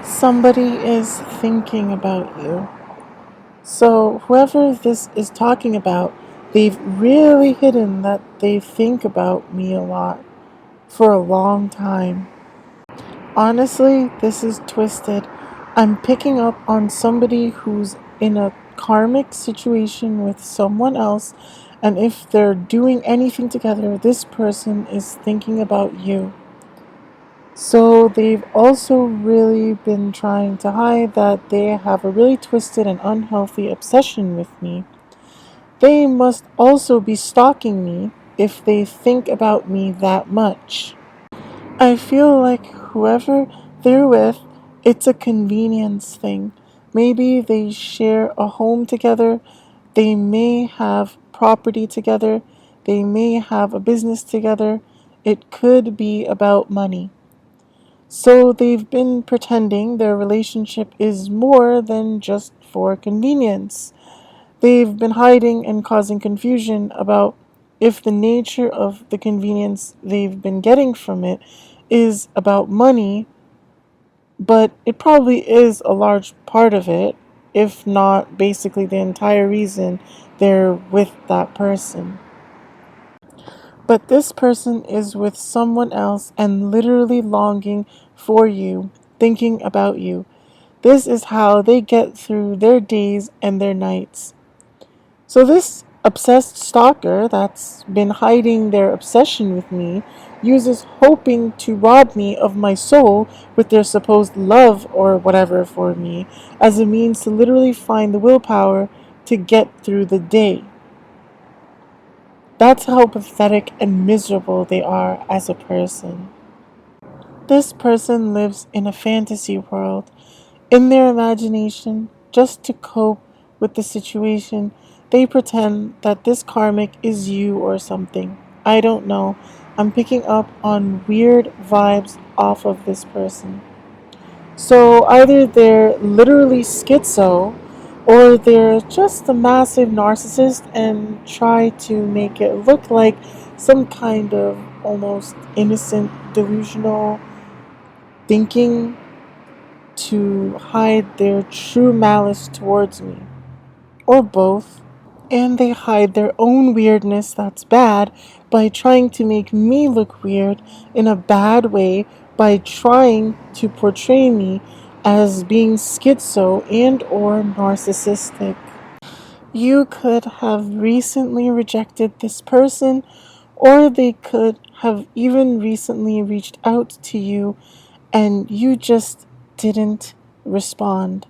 Somebody is thinking about you. So, whoever this is talking about, they've really hidden that they think about me a lot for a long time. Honestly, this is twisted. I'm picking up on somebody who's in a karmic situation with someone else, and if they're doing anything together, this person is thinking about you. So they've also really been trying to hide that they have a really twisted and unhealthy obsession with me. They must also be stalking me if they think about me that much. I feel like whoever they're with, it's a convenience thing. Maybe they share a home together, they may have property together, they may have a business together. It could be about money. So they've been pretending their relationship is more than just for convenience. They've been hiding and causing confusion about if the nature of the convenience they've been getting from it is about money, but it probably is a large part of it, if not basically the entire reason they're with that person. But this person is with someone else and literally longing for you, thinking about you. This is how they get through their days and their nights. So, this obsessed stalker that's been hiding their obsession with me uses hoping to rob me of my soul with their supposed love or whatever for me as a means to literally find the willpower to get through the day. That's how pathetic and miserable they are as a person. This person lives in a fantasy world. In their imagination, just to cope with the situation, they pretend that this karmic is you or something. I don't know. I'm picking up on weird vibes off of this person. So either they're literally schizo or they're just a massive narcissist and try to make it look like some kind of almost innocent delusional thinking to hide their true malice towards me, or both. And they hide their own weirdness that's bad by trying to make me look weird in a bad way by trying to portray me as being schizo and or narcissistic. You could have recently rejected this person, or they could have even recently reached out to you and you just didn't respond.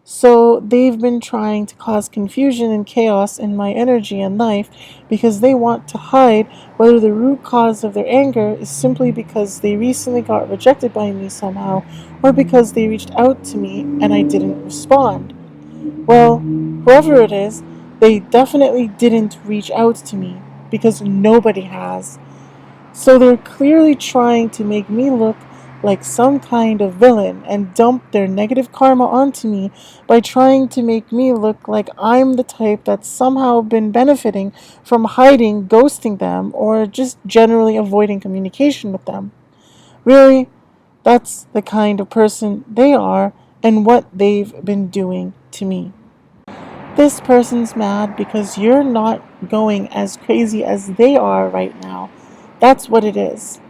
So they've been trying to cause confusion and chaos in my energy and life because they want to hide whether the root cause of their anger is simply because they recently got rejected by me somehow or because they reached out to me and I didn't respond. Well, whoever it is, they definitely didn't reach out to me because nobody has. So they're clearly trying to make me look like some kind of villain and dump their negative karma onto me by trying to make me look like I'm the type that's somehow been benefiting from hiding, ghosting them, or just generally avoiding communication with them. Really, that's the kind of person they are and what they've been doing to me. This person's mad because you're not going as crazy as they are right now. That's what it is.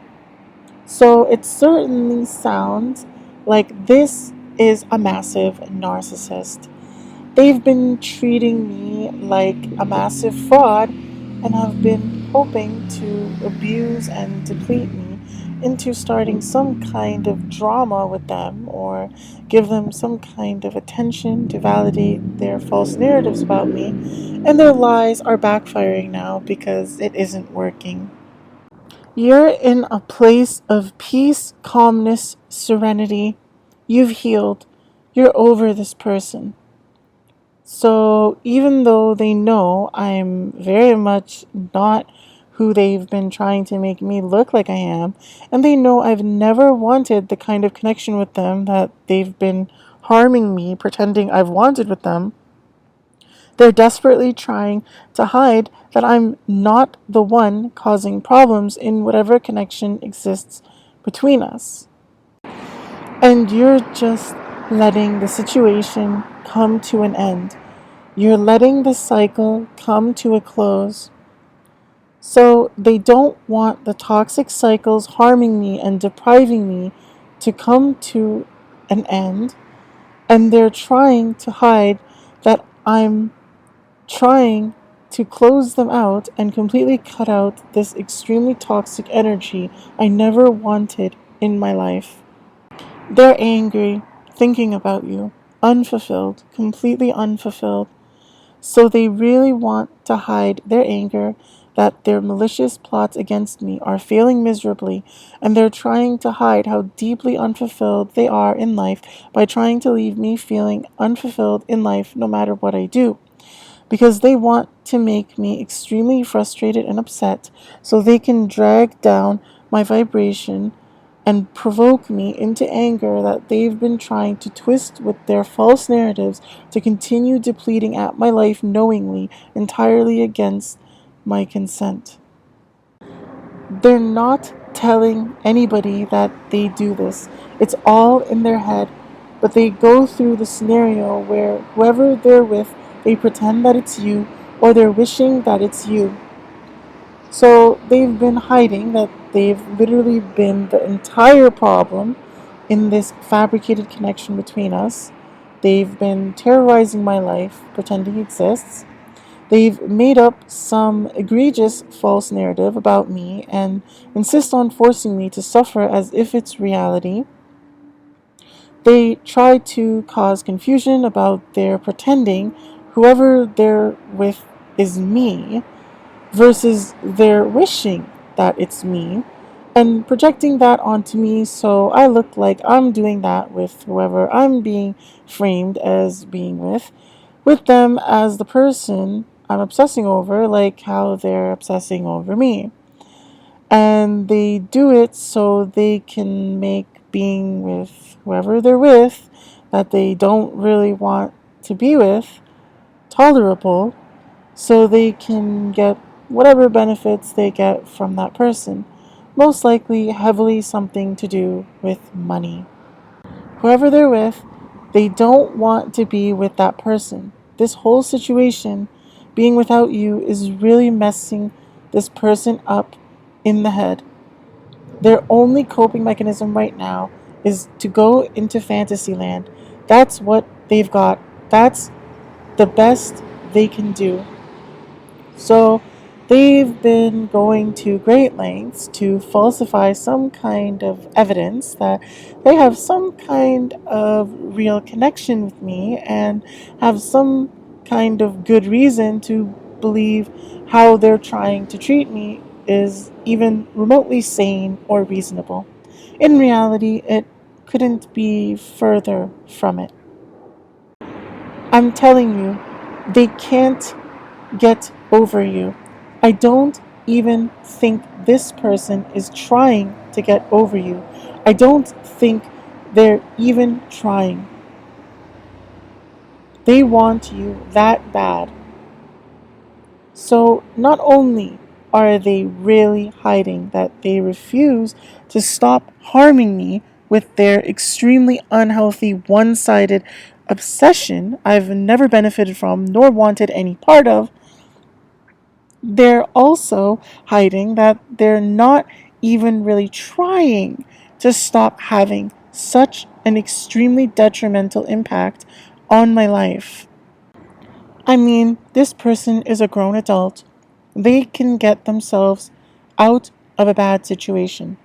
So it certainly sounds like this is a massive narcissist. They've been treating me like a massive fraud and have been hoping to abuse and deplete me into starting some kind of drama with them or give them some kind of attention to validate their false narratives about me. And their lies are backfiring now because it isn't working. You're in a place of peace, calmness, serenity. You've healed. You're over this person. So even though they know I'm very much not who they've been trying to make me look like I am, and they know I've never wanted the kind of connection with them that they've been harming me, pretending I've wanted with them, they're desperately trying to hide that I'm not the one causing problems in whatever connection exists between us. And you're just letting the situation come to an end. You're letting the cycle come to a close. So they don't want the toxic cycles harming me and depriving me to come to an end. And they're trying to hide that I'm trying to close them out and completely cut out this extremely toxic energy I never wanted in my life. They're angry, thinking about you, unfulfilled, completely unfulfilled. So they really want to hide their anger that their malicious plots against me are failing miserably, and they're trying to hide how deeply unfulfilled they are in life by trying to leave me feeling unfulfilled in life no matter what I do. Because they want to make me extremely frustrated and upset so they can drag down my vibration and provoke me into anger that they've been trying to twist with their false narratives to continue depleting at my life knowingly, entirely against my consent. They're not telling anybody that they do this. It's all in their head, but they go through the scenario where whoever they're with, they pretend that it's you or they're wishing that it's you. So they've been hiding that they've literally been the entire problem in this fabricated connection between us. They've been terrorizing my life, pretending it exists. They've made up some egregious false narrative about me and insist on forcing me to suffer as if it's reality. They try to cause confusion about their pretending whoever they're with is me versus their wishing that it's me and projecting that onto me so I look like I'm doing that with whoever I'm being framed as being with them as the person I'm obsessing over, like how they're obsessing over me. And they do it so they can make being with whoever they're with that they don't really want to be with tolerable so they can get whatever benefits they get from that person, most likely heavily something to do with money. Whoever they're with, they don't want to be with that person. This whole situation, being without you, is really messing this person up in the head. Their only coping mechanism right now is to go into fantasy land. That's what they've got. That's the best they can do. So they've been going to great lengths to falsify some kind of evidence that they have some kind of real connection with me and have some kind of good reason to believe how they're trying to treat me is even remotely sane or reasonable. In reality, it couldn't be further from it. I'm telling you, they can't get over you. I don't even think this person is trying to get over you. I don't think they're even trying. They want you that bad. So not only are they really hiding that they refuse to stop harming me with their extremely unhealthy, one sided obsession I've never benefited from nor wanted any part of, they're also hiding that they're not even really trying to stop having such an extremely detrimental impact on my life. I mean, this person is a grown adult. They can get themselves out of a bad situation.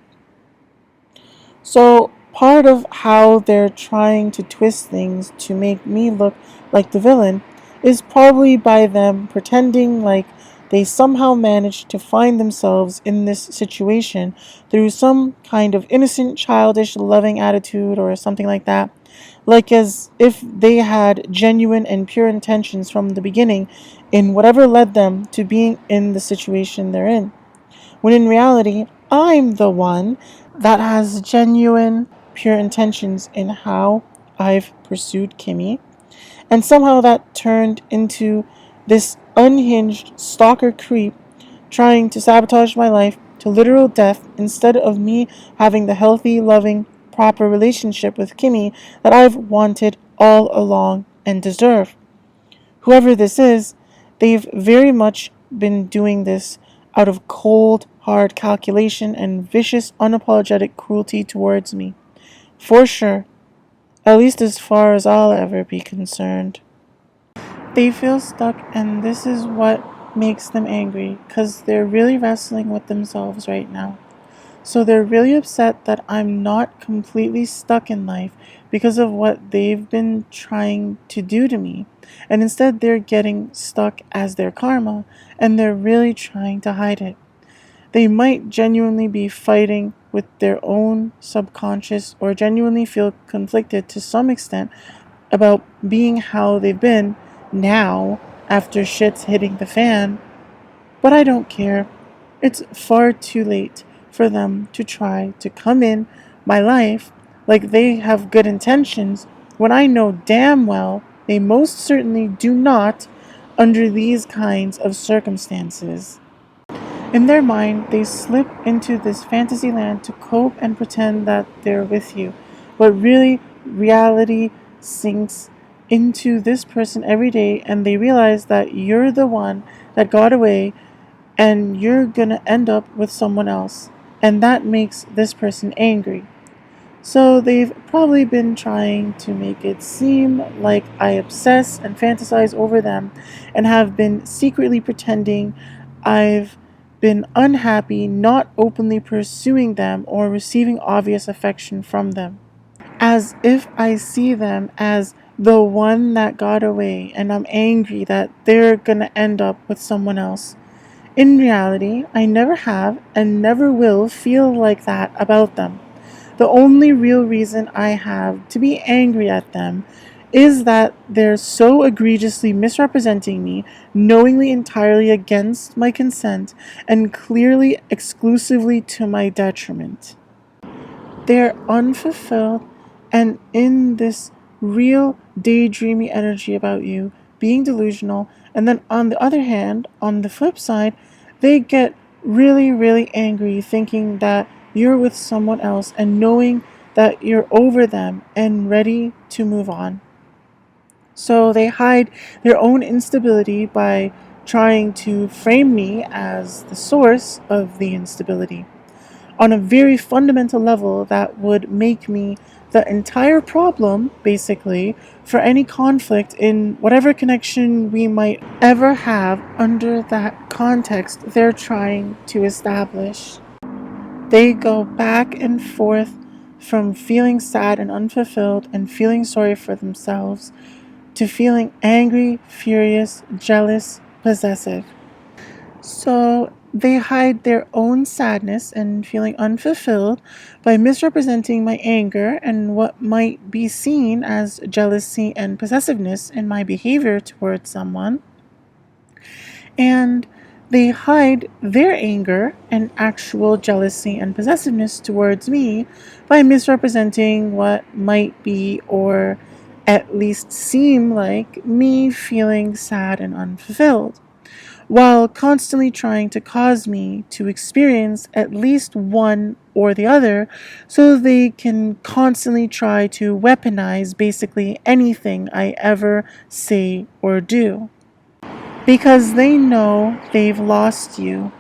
So, part of how they're trying to twist things to make me look like the villain is probably by them pretending like they somehow managed to find themselves in this situation through some kind of innocent, childish, loving attitude or something like that. Like as if they had genuine and pure intentions from the beginning in whatever led them to being in the situation they're in. When in reality, I'm the one that has genuine, pure intentions in how I've pursued Kimmy. And somehow that turned into this unhinged stalker creep trying to sabotage my life to literal death instead of me having the healthy, loving proper relationship with Kimmy that I've wanted all along and deserve. Whoever this is, they've very much been doing this out of cold, hard calculation and vicious, unapologetic cruelty towards me. For sure. At least as far as I'll ever be concerned. They feel stuck, and this is what makes them angry, because they're really wrestling with themselves right now. So they're really upset that I'm not completely stuck in life because of what they've been trying to do to me. And instead, they're getting stuck as their karma, and they're really trying to hide it. They might genuinely be fighting with their own subconscious or genuinely feel conflicted to some extent about being how they've been now after shit's hitting the fan. But I don't care. It's far too late for them to try to come in my life like they have good intentions when I know damn well they most certainly do not under these kinds of circumstances. In their mind, they slip into this fantasy land to cope and pretend that they're with you. But really, reality sinks into this person every day, and they realize that you're the one that got away and you're gonna end up with someone else. And that makes this person angry. So they've probably been trying to make it seem like I obsess and fantasize over them and have been secretly pretending I've been unhappy not openly pursuing them or receiving obvious affection from them. As if I see them as the one that got away and I'm angry that they're gonna end up with someone else. In reality, I never have and never will feel like that about them. The only real reason I have to be angry at them is that they're so egregiously misrepresenting me, knowingly entirely against my consent, and clearly exclusively to my detriment. They're unfulfilled and in this real daydreamy energy about you, being delusional, and then on the other hand, on the flip side, they get really, really angry thinking that you're with someone else and knowing that you're over them and ready to move on. So they hide their own instability by trying to frame me as the source of the instability on a very fundamental level that would make me the entire problem, basically, for any conflict in whatever connection we might ever have under that context they're trying to establish. They go back and forth from feeling sad and unfulfilled and feeling sorry for themselves to feeling angry, furious, jealous, possessive. So they hide their own sadness and feeling unfulfilled by misrepresenting my anger and what might be seen as jealousy and possessiveness in my behavior towards someone. And they hide their anger and actual jealousy and possessiveness towards me by misrepresenting what might be or at least seem like me feeling sad and unfulfilled, while constantly trying to cause me to experience at least one or the other so they can constantly try to weaponize basically anything I ever say or do. Because they know they've lost you.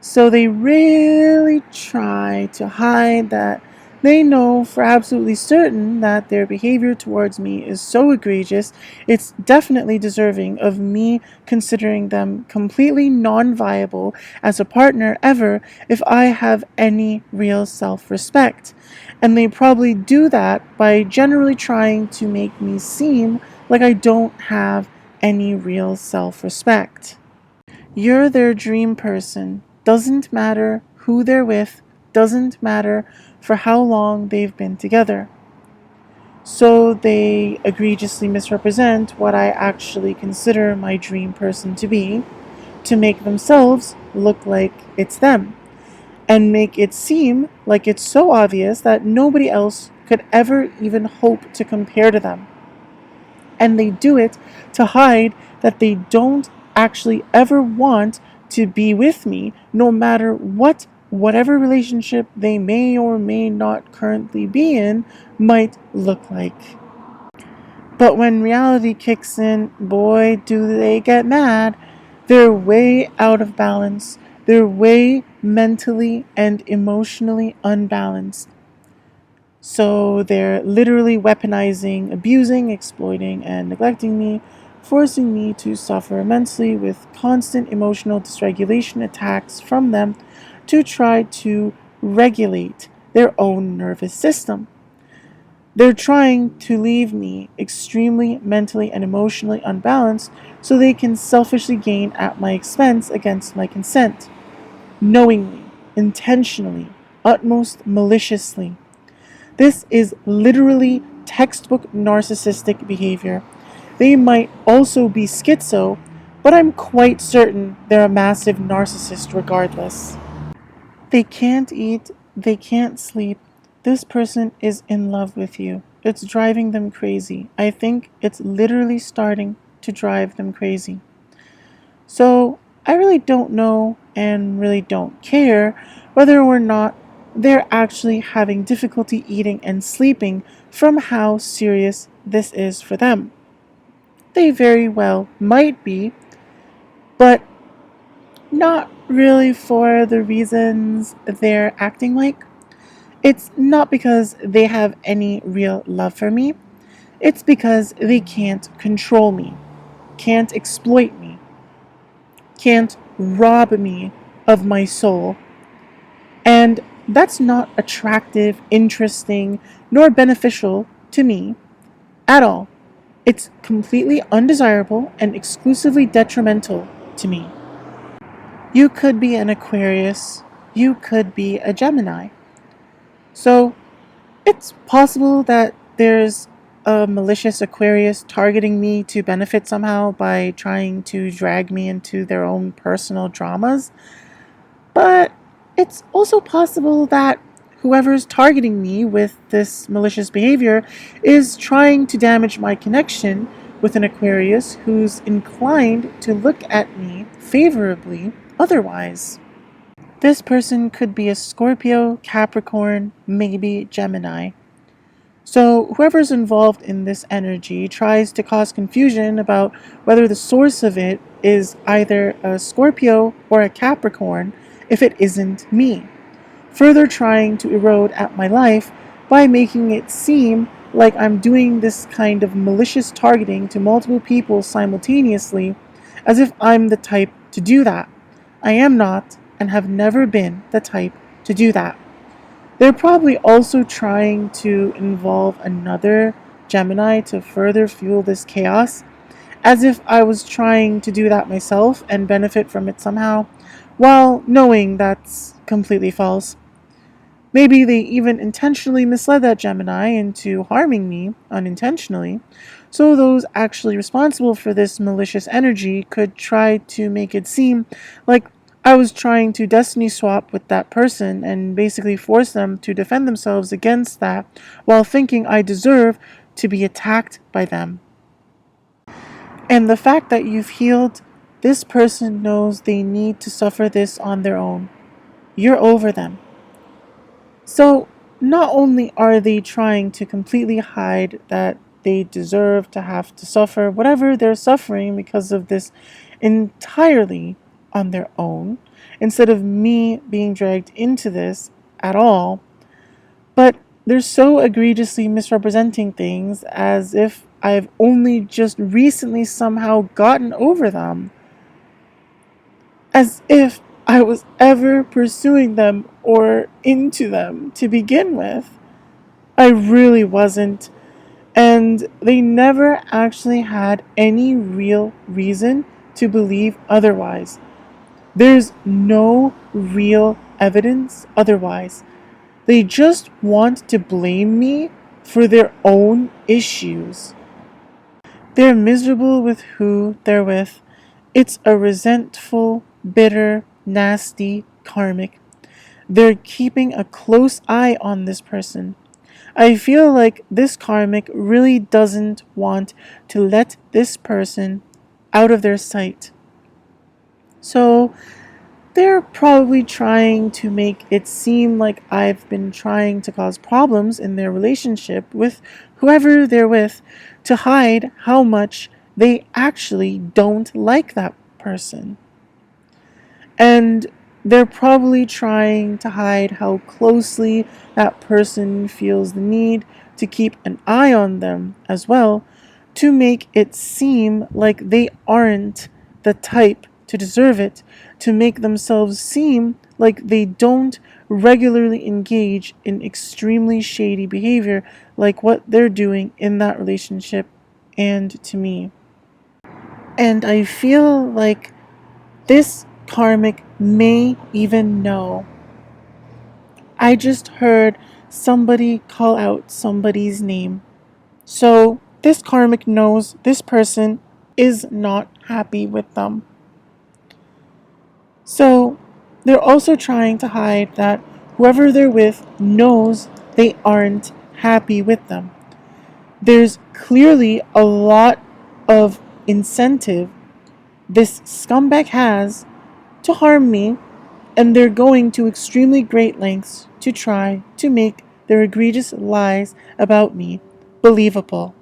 So they really try to hide that they know for absolutely certain that their behavior towards me is so egregious, it's definitely deserving of me considering them completely non-viable as a partner ever if I have any real self-respect. And they probably do that by generally trying to make me seem like I don't have any real self-respect. You're their dream person. Doesn't matter who they're with, doesn't matter for how long they've been together. So they egregiously misrepresent what I actually consider my dream person to be, to make themselves look like it's them, and make it seem like it's so obvious that nobody else could ever even hope to compare to them. And they do it to hide that they don't actually ever want to be with me, no matter what whatever relationship they may or may not currently be in might look like. But when reality kicks in, boy, do they get mad. They're way out of balance. They're way mentally and emotionally unbalanced. So they're literally weaponizing, abusing, exploiting, and neglecting me, forcing me to suffer immensely with constant emotional dysregulation attacks from them to try to regulate their own nervous system. They're trying to leave me extremely mentally and emotionally unbalanced so they can selfishly gain at my expense against my consent, knowingly, intentionally, utmost maliciously. This is literally textbook narcissistic behavior. They might also be schizo, but I'm quite certain they're a massive narcissist regardless. They can't eat, they can't sleep. This person is in love with you. It's driving them crazy. I think it's literally starting to drive them crazy. So I really don't know and really don't care whether or not they're actually having difficulty eating and sleeping from how serious this is for them. They very well might be, but not really for the reasons they're acting like. It's not because they have any real love for me. It's because they can't control me, can't exploit me, can't rob me of my soul. And that's not attractive, interesting, nor beneficial to me at all. It's completely undesirable and exclusively detrimental to me. You could be an Aquarius, you could be a Gemini. So it's possible that there's a malicious Aquarius targeting me to benefit somehow by trying to drag me into their own personal dramas, but it's also possible that whoever's targeting me with this malicious behavior is trying to damage my connection with an Aquarius who's inclined to look at me favorably otherwise. This person could be a Scorpio, Capricorn, maybe Gemini. So, whoever's involved in this energy tries to cause confusion about whether the source of it is either a Scorpio or a Capricorn if it isn't me, further trying to erode at my life by making it seem like I'm doing this kind of malicious targeting to multiple people simultaneously, as if I'm the type to do that. I am not, and have never been the type to do that. They're probably also trying to involve another Gemini to further fuel this chaos, as if I was trying to do that myself and benefit from it somehow, while knowing that's completely false. Maybe they even intentionally misled that Gemini into harming me unintentionally, so those actually responsible for this malicious energy could try to make it seem like I was trying to destiny swap with that person and basically force them to defend themselves against that while thinking I deserve to be attacked by them. And the fact that you've healed, this person knows they need to suffer this on their own. You're over them. So, not only are they trying to completely hide that they deserve to have to suffer whatever they're suffering because of this entirely on their own, instead of me being dragged into this at all, but they're so egregiously misrepresenting things as if I've only just recently somehow gotten over them. As if I was ever pursuing them or into them to begin with. I really wasn't. And they never actually had any real reason to believe otherwise. There's no real evidence otherwise. They just want to blame me for their own issues. They're miserable with who they're with. It's a resentful, bitter, nasty, karmic. They're keeping a close eye on this person. I feel like this karmic really doesn't want to let this person out of their sight. So They're probably trying to make it seem like I've been trying to cause problems in their relationship with whoever they're with to hide how much they actually don't like that person. And they're probably trying to hide how closely that person feels the need to keep an eye on them as well, to make it seem like they aren't the type to deserve it, to make themselves seem like they don't regularly engage in extremely shady behavior like what they're doing in that relationship and to me. And I feel like this karmic may even know. I just heard somebody call out somebody's name. So this karmic knows this person is not happy with them. So they're also trying to hide that whoever they're with knows they aren't happy with them. There's clearly a lot of incentive this scumbag has to harm me, and they're going to extremely great lengths to try to make their egregious lies about me believable.